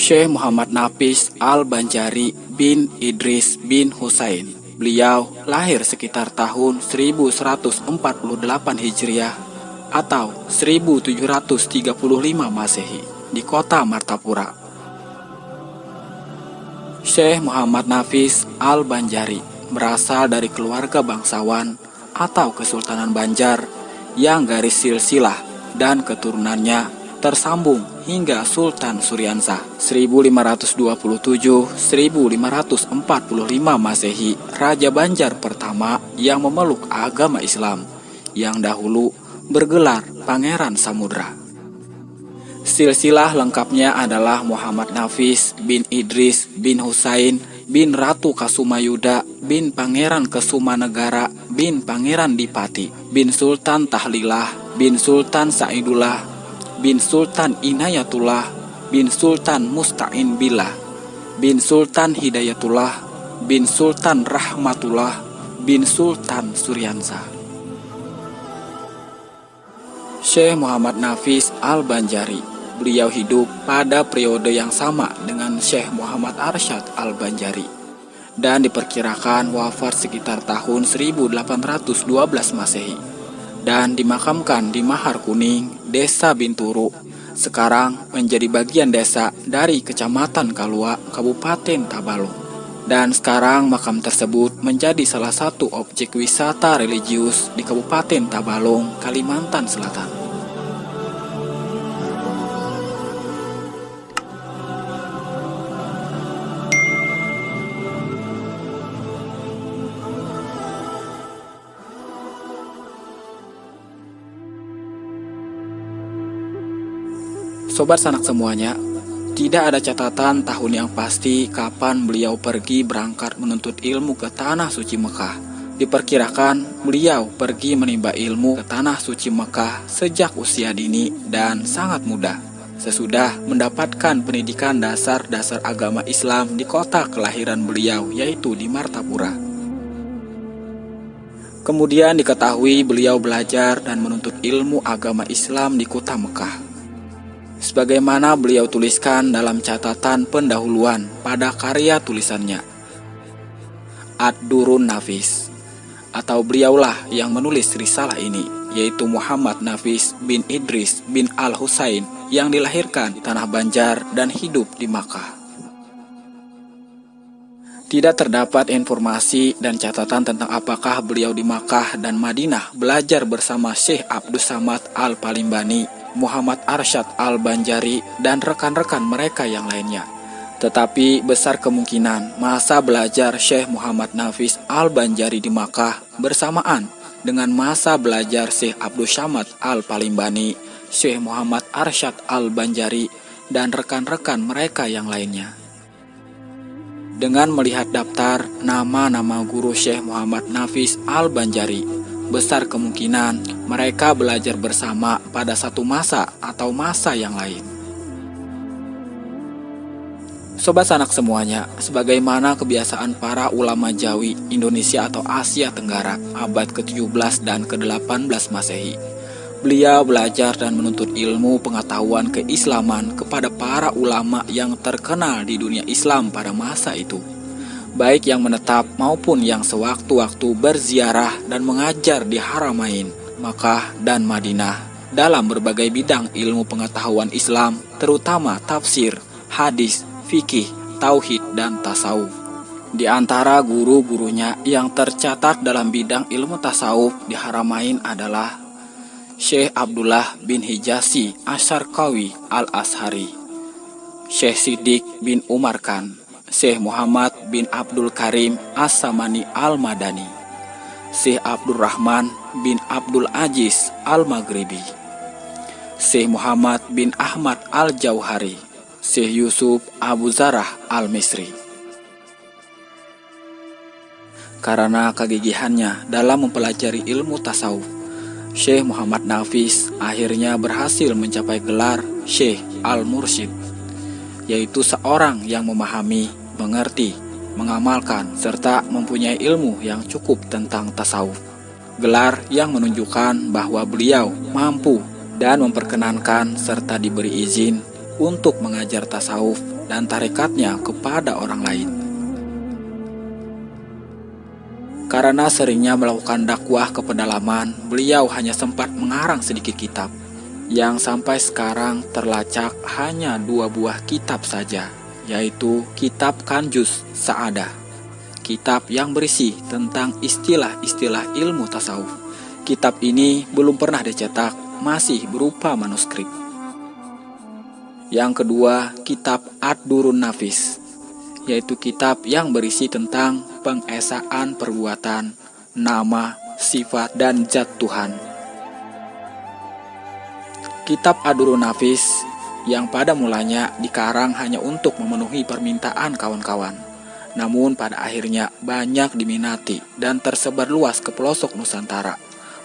Syekh Muhammad Nafis Al-Banjari bin Idris bin Husain. Beliau lahir sekitar tahun 1148 Hijriah atau 1735 Masehi di kota Martapura. Syekh Muhammad Nafis Al-Banjari berasal dari keluarga bangsawan atau Kesultanan Banjar yang garis silsilah dan keturunannya tersambung hingga Sultan Suryansah 1527-1545 Masehi, Raja Banjar pertama yang memeluk agama Islam yang dahulu bergelar Pangeran Samudra. Silsilah lengkapnya adalah Muhammad Nafis bin Idris bin Husain bin Ratu Kasumayuda bin Pangeran Kesumanegara bin Pangeran Dipati bin Sultan Tahlilah bin Sultan Saidullah bin Sultan Inayatullah bin Sultan Musta'in Billah bin Sultan Hidayatullah bin Sultan Rahmatullah bin Sultan Suryansah. Syekh Muhammad Nafis Al-Banjari, beliau hidup pada periode yang sama dengan Syekh Muhammad Arsyad Al-Banjari dan diperkirakan wafat sekitar tahun 1812 Masehi dan dimakamkan di Mahar Kuning, Desa Binturu, sekarang menjadi bagian desa dari Kecamatan Kalua, Kabupaten Tabalong. Dan sekarang makam tersebut menjadi salah satu objek wisata religius di Kabupaten Tabalong, Kalimantan Selatan. Sobat sanak semuanya, tidak ada catatan tahun yang pasti kapan beliau pergi berangkat menuntut ilmu ke Tanah Suci Mekah. Diperkirakan beliau pergi menimba ilmu ke Tanah Suci Mekah sejak usia dini dan sangat muda, sesudah mendapatkan pendidikan dasar-dasar agama Islam di kota kelahiran beliau, yaitu di Martapura. Kemudian diketahui beliau belajar dan menuntut ilmu agama Islam di kota Mekah. Sebagaimana beliau tuliskan dalam catatan pendahuluan pada karya tulisannya, Ad-Durun Nafis, atau beliaulah yang menulis risalah ini, yaitu Muhammad Nafis bin Idris bin Al-Husain yang dilahirkan di Tanah Banjar dan hidup di Makkah. Tidak terdapat informasi dan catatan tentang apakah beliau di Makkah dan Madinah belajar bersama Syekh Abdus Samad Al-Palimbani, Muhammad Arsyad Al-Banjari, dan rekan-rekan mereka yang lainnya. Tetapi besar kemungkinan masa belajar Syekh Muhammad Nafis Al-Banjari di Makkah bersamaan dengan masa belajar Syekh Abdus Samad Al-Palimbani, Syekh Muhammad Arsyad Al-Banjari, dan rekan-rekan mereka yang lainnya. Dengan melihat daftar nama-nama guru Syekh Muhammad Nafis Al-Banjari, besar kemungkinan mereka belajar bersama pada satu masa atau masa yang lain. Sobat sanak semuanya, sebagaimana kebiasaan para ulama Jawi, Indonesia atau Asia Tenggara abad ke-17 dan ke-18 Masehi, beliau belajar dan menuntut ilmu pengetahuan keislaman kepada para ulama yang terkenal di dunia Islam pada masa itu, baik yang menetap maupun yang sewaktu-waktu berziarah dan mengajar di Haramain, Makkah dan Madinah dalam berbagai bidang ilmu pengetahuan Islam, terutama tafsir, hadis, fikih, tauhid, dan tasawuf. Di antara guru-gurunya yang tercatat dalam bidang ilmu tasawuf di Haramain adalah Syekh Abdullah bin Hijazi Asyarqawi Al-Ashari, Syekh Siddiq bin Umar Khan, Syekh Muhammad bin Abdul Karim As-Samani Al-Madani, Syekh Abdurrahman bin Abdul Aziz Al-Maghribi, Syekh Muhammad bin Ahmad Al-Jauhari, Syekh Yusuf Abu Zarah Al-Misri. Karena kegigihannya dalam mempelajari ilmu tasawuf, Syekh Muhammad Nafis akhirnya berhasil mencapai gelar Syekh Al-Mursyid, yaitu seorang yang memahami, mengerti, mengamalkan, serta mempunyai ilmu yang cukup tentang tasawuf. Gelar yang menunjukkan bahwa beliau mampu dan memperkenankan serta diberi izin untuk mengajar tasawuf dan tarikatnya kepada orang lain. Karena seringnya melakukan dakwah ke pedalaman, beliau hanya sempat mengarang sedikit kitab, yang sampai sekarang terlacak hanya 2 buah kitab saja, yaitu Kitab Kanjus Sa'adah, kitab yang berisi tentang istilah-istilah ilmu tasawuf. Kitab ini belum pernah dicetak, masih berupa manuskrip. Yang kedua, Kitab Ad-Durrun Nafis, yaitu kitab yang berisi tentang pengesaan perbuatan, nama, sifat, dan zat Tuhan. Kitab Ad-Durrun Nafis yang pada mulanya dikarang hanya untuk memenuhi permintaan kawan-kawan, namun pada akhirnya banyak diminati dan tersebar luas ke pelosok Nusantara,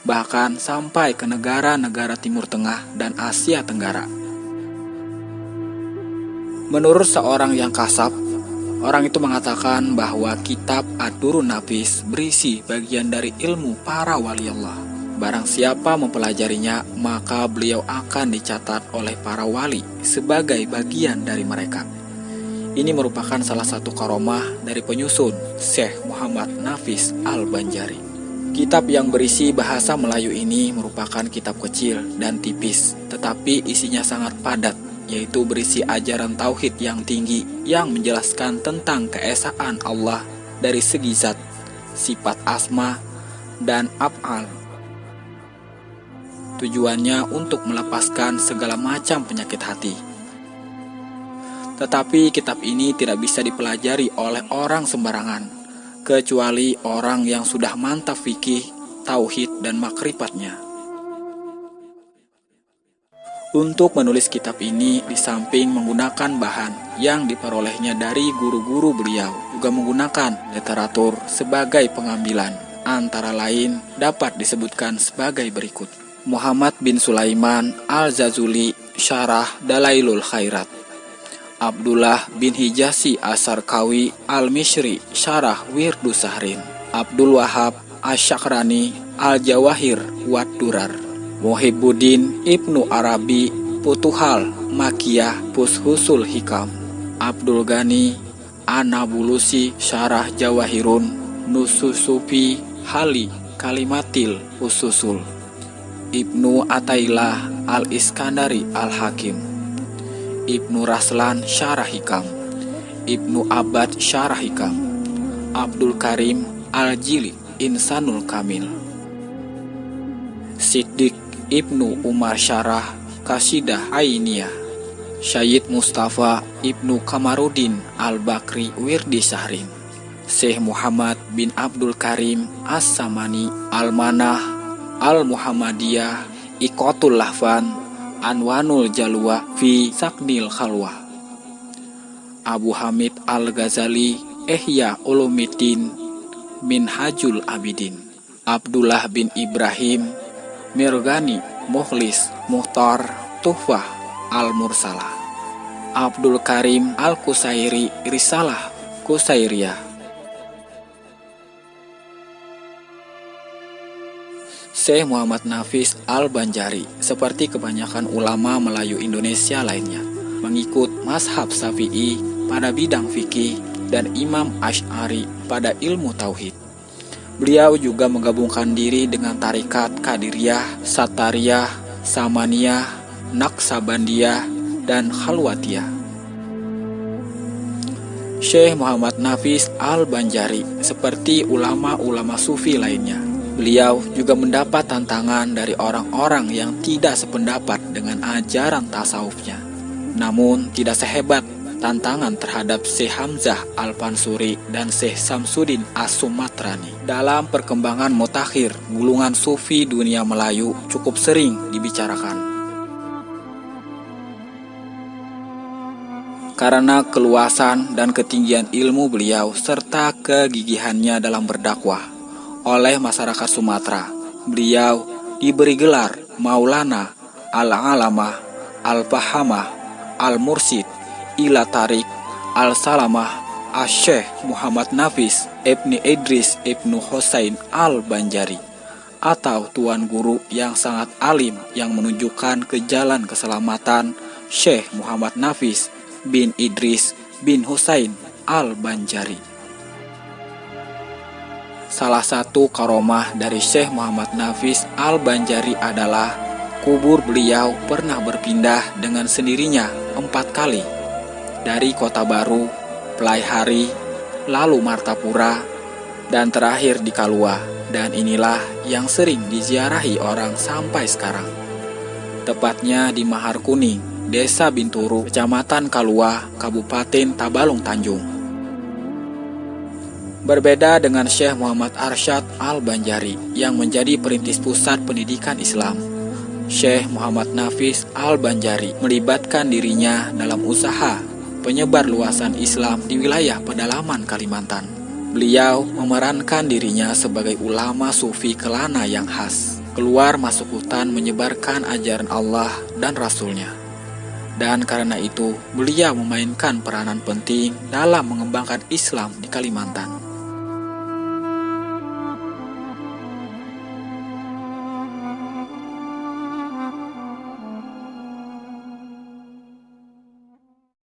bahkan sampai ke negara-negara Timur Tengah dan Asia Tenggara. Menurut seorang yang kasab, orang itu mengatakan bahwa kitab Ad-Durrun Nafis berisi bagian dari ilmu para wali Allah. Barang siapa mempelajarinya, maka beliau akan dicatat oleh para wali sebagai bagian dari mereka. Ini merupakan salah satu karomah dari penyusun Syekh Muhammad Nafis Al-Banjari. Kitab yang berisi bahasa Melayu ini merupakan kitab kecil dan tipis, tetapi isinya sangat padat, yaitu berisi ajaran tauhid yang tinggi yang menjelaskan tentang keesaan Allah dari segi zat, sifat asma, dan af'al. Tujuannya untuk melepaskan segala macam penyakit hati. Tetapi kitab ini tidak bisa dipelajari oleh orang sembarangan, kecuali orang yang sudah mantap fikih, tauhid, dan makrifatnya. Untuk menulis kitab ini, di samping menggunakan bahan yang diperolehnya dari guru-guru beliau, juga menggunakan literatur sebagai pengambilan. Antara lain dapat disebutkan sebagai berikut. Muhammad bin Sulaiman Al-Jazuli Syarah Dalailul Khairat, Abdullah bin Hijazi As-Sarkawi Al-Mishri Syarah Wirdus Sahrin, Abdul Wahab Asy-Syakrani Al-Jawahir Wad Durar, Muhibbuddin Ibnu Arabi Futuhal Makiyah Fushusul Hikam, Abdul Ghani An-Nabulusi Syarah Jawahirun Nususufi Hali Kalimatil Fususul, Ibnu Atailah Al-Iskandari Al-Hakim, Ibnu Raslan Syarah Hikam, Ibnu Abbad Syarah Hikam, Abdul Karim Al-Jili Insanul Kamil, Siddiq Ibnu Umar Syarah Qasidah Ainiyah, Syed Mustafa Ibnu Kamarudin Al-Bakri Wirdi Syahrin, Syekh Muhammad bin Abdul Karim As-Samani Al-Manah Al-Muhammadiyah Iqatul Lahfan Anwanul Jalwa fi Saknil Khalwah, Abu Hamid Al-Ghazali Ihya Ulumuddin Minhajul Abidin, Abdullah bin Ibrahim Mirghani Mukhlis Muhtar Tuhfah Al-Mursalah, Abdul Karim Al-Qusairi Risalah Qusairiyah, Syekh Muhammad Nafis Al-Banjari, seperti kebanyakan ulama Melayu Indonesia lainnya, mengikut mazhab Syafi'i pada bidang fikih dan Imam Asy'ari pada ilmu tauhid. Beliau juga menggabungkan diri dengan tarikat Qadiriyah, Satariyah, Samaniyah, Naqsabandiyah, dan Khalwatiyah. Syekh Muhammad Nafis Al-Banjari, seperti ulama-ulama sufi lainnya, beliau juga mendapat tantangan dari orang-orang yang tidak sependapat dengan ajaran tasawufnya. Namun tidak sehebat tantangan terhadap Syekh Hamzah Al-Fansuri dan Syekh Samsuddin As-Sumatrani. Dalam perkembangan mutakhir, gulungan sufi dunia Melayu cukup sering dibicarakan. Karena keluasan dan ketinggian ilmu beliau serta kegigihannya dalam berdakwah oleh masyarakat Sumatera, beliau diberi gelar Maulana Al-Alamah Al-Fahamah Al-Mursid Ila Tarik Al-Salamah Asy-Syeikh Muhammad Nafis Ibni Idris Ibnu Husain Al-Banjari, atau Tuan Guru yang sangat alim yang menunjukkan ke jalan keselamatan Syekh Muhammad Nafis bin Idris bin Husain Al-Banjari. Salah satu karomah dari Syekh Muhammad Nafis Al-Banjari adalah kubur beliau pernah berpindah dengan sendirinya 4 kali, dari Kota Baru, Pelaihari, lalu Martapura, dan terakhir di Kalua. Dan inilah yang sering diziarahi orang sampai sekarang. Tepatnya di Mahar Kuning, Desa Binturu, Kecamatan Kalua, Kabupaten Tabalong Tanjung. Berbeda dengan Syekh Muhammad Arsyad Al-Banjari yang menjadi perintis pusat pendidikan Islam, Syekh Muhammad Nafis Al-Banjari melibatkan dirinya dalam usaha penyebar luasan Islam di wilayah pedalaman Kalimantan. Beliau memerankan dirinya sebagai ulama sufi kelana yang khas, keluar masuk hutan menyebarkan ajaran Allah dan Rasul-Nya. Dan karena itu, beliau memainkan peranan penting dalam mengembangkan Islam di Kalimantan.